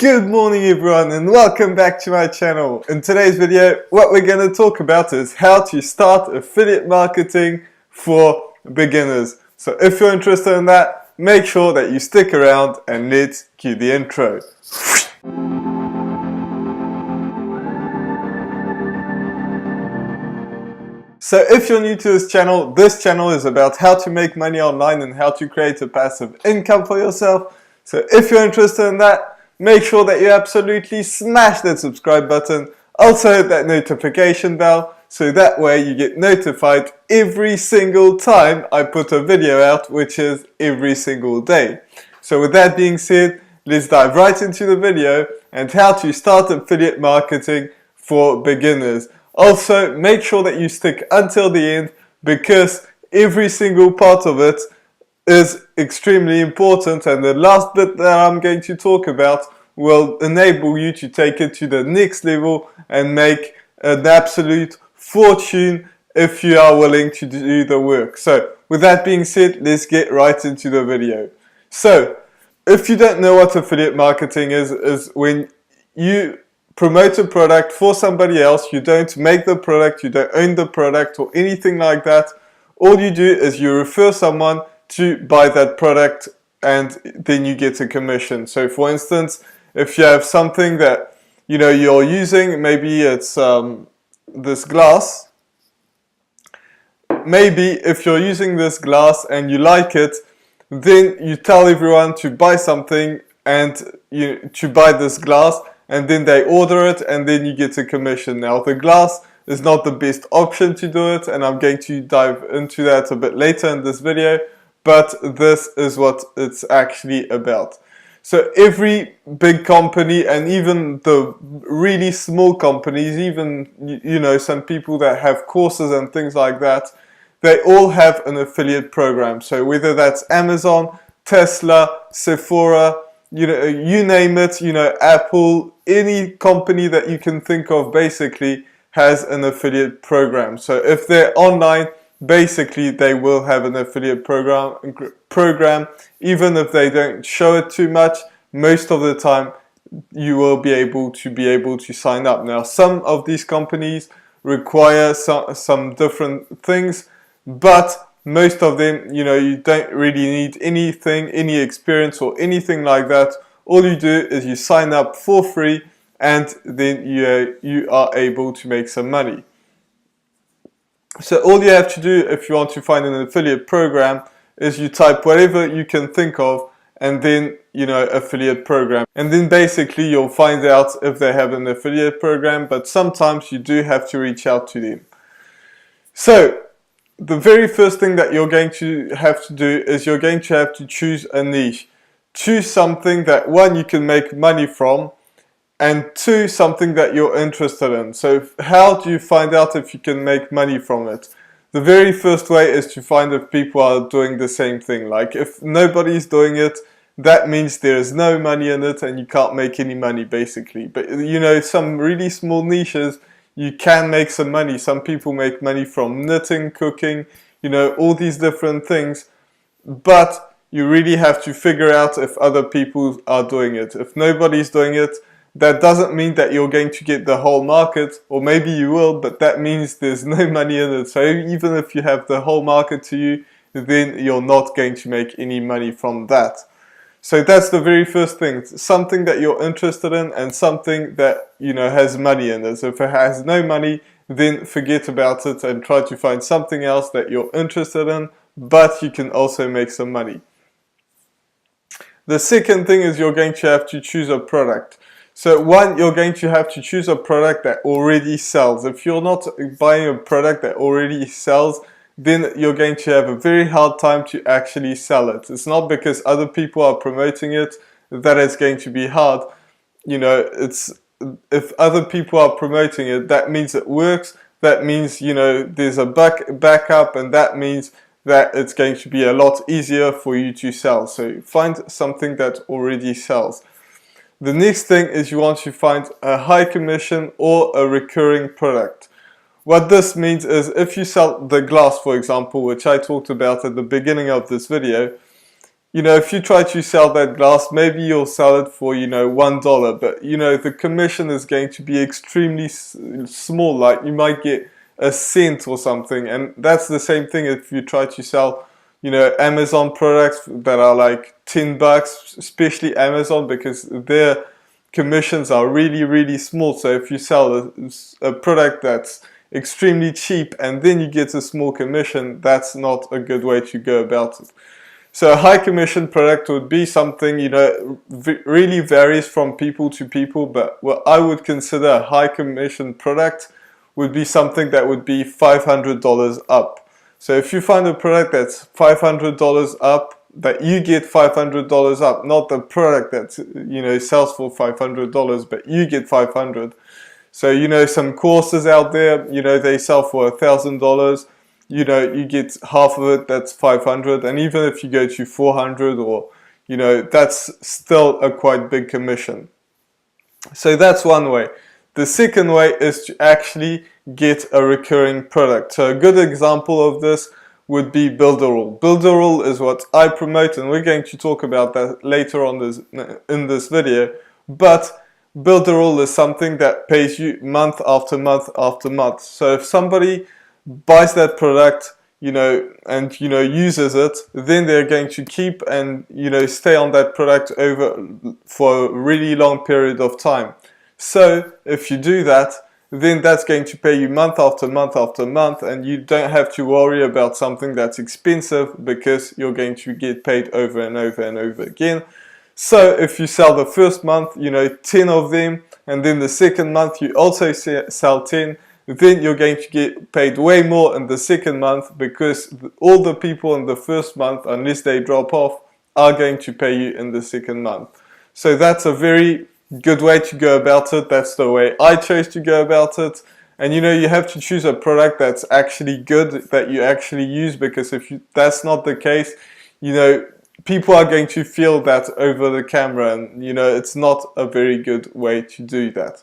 Good morning everyone and welcome back to my channel. In today's video, what we're going to talk about is how to start affiliate marketing for beginners. So if you're interested in that, make sure that you stick around and let's cue the intro. So if you're new to this channel is about how to make money online and how to create a passive income for yourself. So if you're interested in that, make sure that you absolutely smash that subscribe button. Also hit that notification bell so that way you get notified every single time I put a video out, which is every single day. So with that being said, let's dive right into the video and how to start affiliate marketing for beginners. Also, make sure that you stick until the end because every single part of it is extremely important, and the last bit that I'm going to talk about will enable you to take it to the next level and make an absolute fortune if you are willing to do the work. So with that being said, let's get right into the video. So if you don't know what affiliate marketing is when you promote a product for somebody else. You don't make the product, you don't own the product or anything like that. All you do is you refer someone to buy that product and then you get a commission. So for instance, if you have something that you're using, maybe it's this glass. Maybe if you're using this glass and you like it, then you tell everyone to buy something and to buy this glass, and then they order it and then you get a commission. Now the glass is not the best option to do it, and I'm going to dive into that a bit later in this video, but this is what it's actually about. So every big company and even the really small companies, even some people that have courses and things like that, they all have an affiliate program. So whether that's Amazon, Tesla, Sephora, you name it, Apple, any company that you can think of basically has an affiliate program. So if they're online, basically they will have an affiliate program. Even if they don't show it too much, most of the time you will be able to sign up. Now some of these companies require some different things, but most of them, you don't really need any experience or anything like that. All you do is you sign up for free and then you are able to make some money. So all you have to do if you want to find an affiliate program is you type whatever you can think of and then, affiliate program. And then basically you'll find out if they have an affiliate program, but sometimes you do have to reach out to them. So the very first thing that you're going to have to do is you're going to have to choose a niche. Choose something that, one, you can make money from, and two, something that you're interested in. So how do you find out if you can make money from it? The very first way is to find if people are doing the same thing. Like if nobody's doing it, that means there is no money in it and you can't make any money basically. But some really small niches, you can make some money. Some people make money from knitting, cooking, all these different things. But you really have to figure out if other people are doing it. If nobody's doing it, that doesn't mean that you're going to get the whole market, or maybe you will, but that means there's no money in it. So even if you have the whole market to you, then you're not going to make any money from that. So that's the very first thing, something that you're interested in and something that has money in it. So if it has no money, then forget about it and try to find something else that you're interested in, but you can also make some money. The second thing is you're going to have to choose a product. So one, you're going to have to choose a product that already sells. If you're not buying a product that already sells, then you're going to have a very hard time to actually sell it. It's not because other people are promoting it that it's going to be hard. If other people are promoting it, that means it works. That means, there's a backup, and that means that it's going to be a lot easier for you to sell. So find something that already sells. The next thing is you want to find a high commission or a recurring product. What this means is if you sell the glass, for example, which I talked about at the beginning of this video, if you try to sell that glass, maybe you'll sell it for, $1, but, the commission is going to be extremely small. Like, you might get a cent or something, and that's the same thing if you try to sell, Amazon products that are like $10, especially Amazon, because their commissions are really, really small. So if you sell a product that's extremely cheap and then you get a small commission, that's not a good way to go about it. So a high commission product would be something, really varies from people to people, but what I would consider a high commission product would be something that would be $500 up. So if you find a product that's $500 up, that you get $500 up, not the product that, sells for $500, but you get $500. So, some courses out there, they sell for $1,000. You get half of it, that's 500, and even if you go to 400 or, that's still a quite big commission. So that's one way. The second way is to actually get a recurring product. So a good example of this would be Builderall. Builderall is what I promote, and we're going to talk about that later on in this video. But Builderall is something that pays you month after month after month. So if somebody buys that product, and uses it, then they're going to keep and stay on that product for a really long period of time. So if you do that, then that's going to pay you month after month after month, and you don't have to worry about something that's expensive because you're going to get paid over and over and over again. So if you sell the first month, 10 of them, and then the second month you also sell 10, then you're going to get paid way more in the second month, because all the people in the first month, unless they drop off, are going to pay you in the second month. So that's a very good way to go about it. That's the way I chose to go about it. And you have to choose a product that's actually good, that you actually use, because if that's not the case, people are going to feel that over the camera, and it's not a very good way to do that.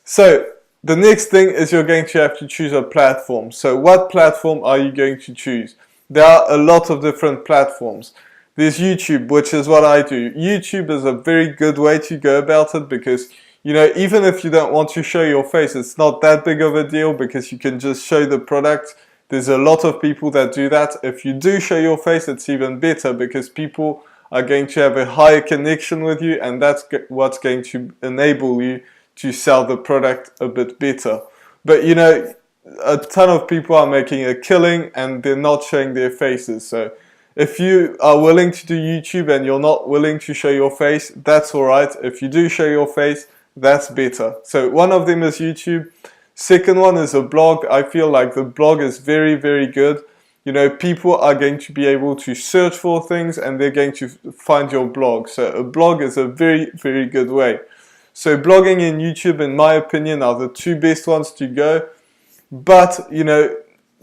So the next thing is you're going to have to choose a platform. So what platform are you going to choose? There are a lot of different platforms. There's YouTube, which is what I do. YouTube is a very good way to go about it, because even if you don't want to show your face, it's not that big of a deal, because you can just show the product. There's a lot of people that do that. If you do show your face, it's even better, because people are going to have a higher connection with you, and that's what's going to enable you to sell the product a bit better. But a ton of people are making a killing and they're not showing their faces. So if you are willing to do YouTube and you're not willing to show your face, that's alright. If you do show your face, that's better. So one of them is YouTube. Second one is a blog. I feel like the blog is very, very good. People are going to be able to search for things and they're going to find your blog. So a blog is a very, very good way. So blogging and YouTube, in my opinion, are the two best ones to go. But,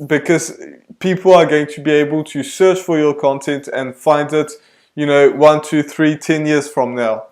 because people are going to be able to search for your content and find it, 1, 2, 3, 10 years from now.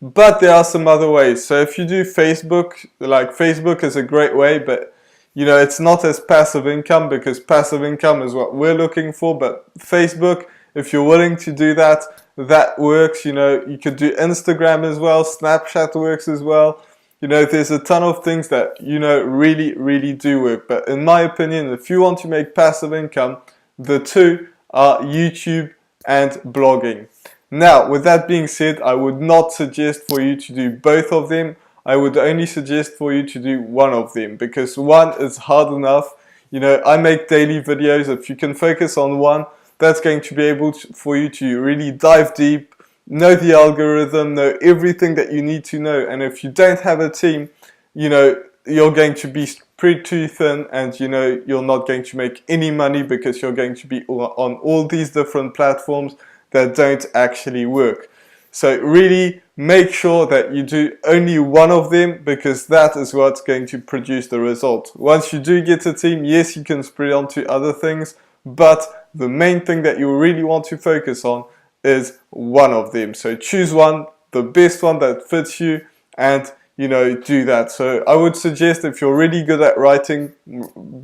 But there are some other ways. So if you do Facebook, like Facebook is a great way, but it's not as passive income, because passive income is what we're looking for. But Facebook, if you're willing to do that, that works. You could do Instagram as well, Snapchat works as well. There's a ton of things that really, really do work. But in my opinion, if you want to make passive income, the two are YouTube and blogging. Now, with that being said, I would not suggest for you to do both of them. I would only suggest for you to do one of them, because one is hard enough. I make daily videos. If you can focus on one, that's going to be able for you to really dive deep, know the algorithm, know everything that you need to know. And if you don't have a team, you're going to be spread too thin, and you're not going to make any money, because you're going to be on all these different platforms that don't actually work. So really make sure that you do only one of them, because that is what's going to produce the result. Once you do get a team, yes, you can spread onto other things, but the main thing that you really want to focus on is one of them. So choose one, the best one that fits you, and do that. So I would suggest, if you're really good at writing,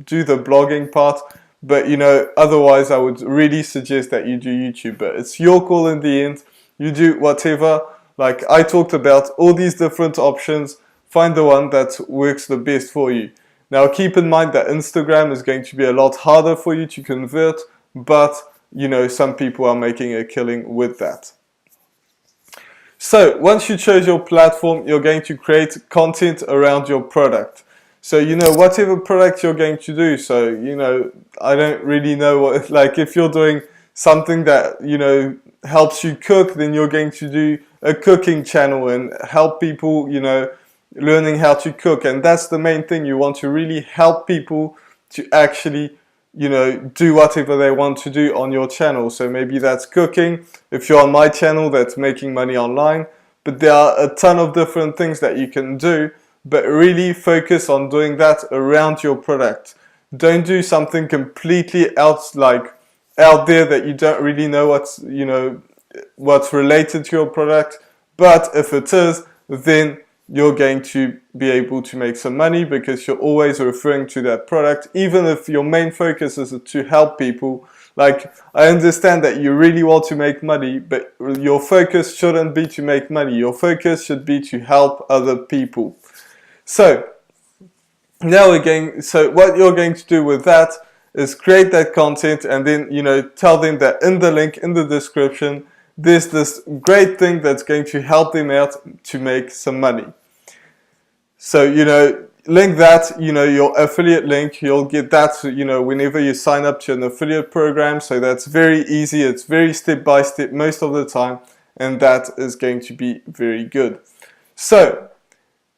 do the blogging part. But you know, otherwise I would really suggest that you do YouTube. But it's your call in the end. You do whatever. Like I talked about all these different options. Find the one that works the best for you. Now keep in mind that Instagram is going to be a lot harder for you to convert, but you know, some people are making a killing with that. So once you chose your platform, you're going to create content around your product. So, you know, whatever product you're going to do. So, you know, I don't really know what, like if you're doing something that, you know, helps you cook, then you're going to do a cooking channel and help people, you know, learning how to cook. And that's the main thing. You want to really help people to actually, you know, do whatever they want to do on your channel. So maybe that's cooking. If you're on my channel, that's making money online. But there are a ton of different things that you can do, but really focus on doing that around your product. Don't do something completely out there that you don't really know what's, you know, what's related to your product. But if it is, then you're going to be able to make some money because you're always referring to that product, even if your main focus is to help people. Like, I understand that you really want to make money, but your focus shouldn't be to make money. Your focus should be to help other people. So now so what you're going to do with that is create that content and then, you know, tell them that in the link in the description, there's this great thing that's going to help them out to make some money. So, you know, link that, you know, your affiliate link, you'll get that, you know, whenever you sign up to an affiliate program. So that's very easy. It's very step by step most of the time. And that is going to be very good. So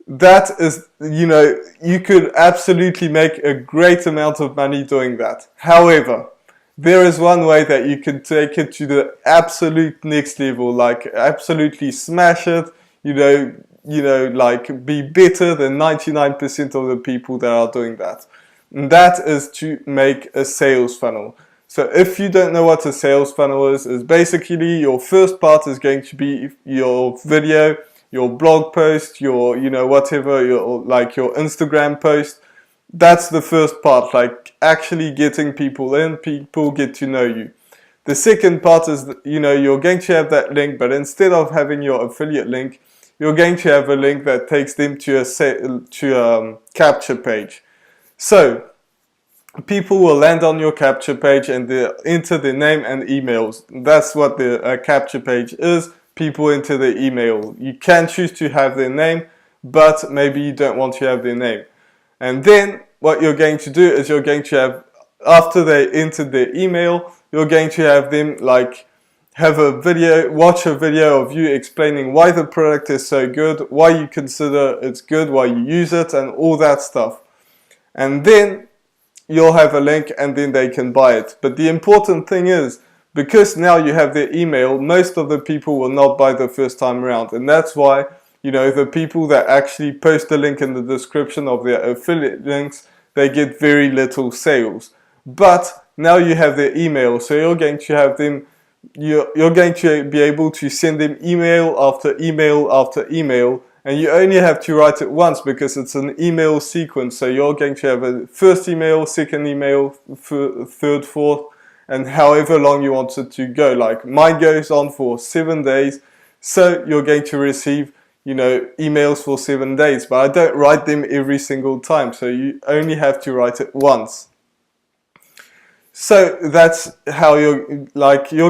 that is, you know, you could absolutely make a great amount of money doing that. However, there is one way that you can take it to the absolute next level, like absolutely smash it, you know, like be better than 99% of the people that are doing that. And that is to make a sales funnel. So if you don't know what a sales funnel is basically your first part is going to be your video, your blog post, your, you know, whatever, your Instagram post. That's the first part, like actually getting people in, people get to know you. The second part is, you know, you're going to have that link, but instead of having your affiliate link, you're going to have a link that takes them to a capture page. So people will land on your capture page and they enter their name and emails. That's what the capture page is. People enter their email. You can choose to have their name, but maybe you don't want to have their name. And then what you're going to do is you're going to have, after they entered their email, you're going to have them like have a video, watch a video of you explaining why the product is so good, why you consider it's good, why you use it, and all that stuff. And then you'll have a link and then they can buy it. But the important thing is, because now you have their email, most of the people will not buy the first time around. And that's why, you know, the people that actually post the link in the description of their affiliate links, they get very little sales. But now you have their email, so you're going to have them, you're going to be able to send them email after email after email, and you only have to write it once because it's an email sequence. So you're going to have a first email, second email, third, fourth, and however long you want it to go. Like mine goes on for 7 days, so you're going to receive, you know, emails for 7 days, but I don't write them every single time, so you only have to write it once. So that's how you're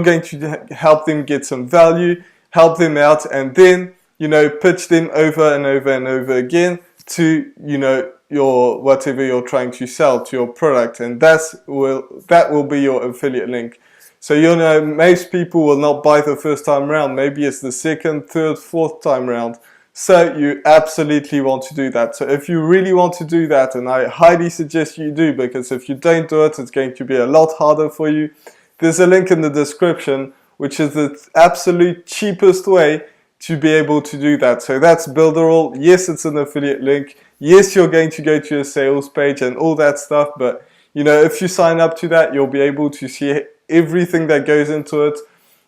going to help them get some value, help them out, and then, you know, pitch them over and over and over again to, you know, your whatever you're trying to sell, to your product, and that will be your affiliate link. So, you know, most people will not buy the first time around. Maybe it's the second, third, fourth time around. So you absolutely want to do that. So if you really want to do that, and I highly suggest you do, because if you don't do it, it's going to be a lot harder for you. There's a link in the description, which is the absolute cheapest way to be able to do that. So that's Builderall. Yes, it's an affiliate link. Yes, you're going to go to a sales page and all that stuff. But, you know, if you sign up to that, you'll be able to see everything that goes into it.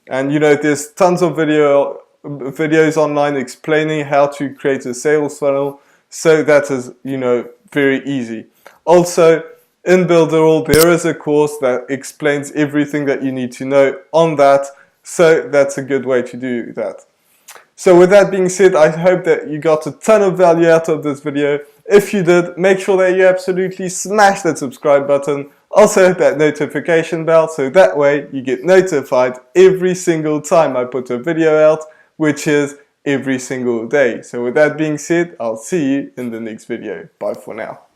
And, you know, there's tons of videos online explaining how to create a sales funnel. So that is, you know, very easy. Also, in Builderall there is a course that explains everything that you need to know on that, so that's a good way to do that. So with that being said, I hope that you got a ton of value out of this video. If you did, make sure that you absolutely smash that subscribe button. Also hit that notification bell so that way you get notified every single time I put a video out, which is every single day. So with that being said, I'll see you in the next video. Bye for now.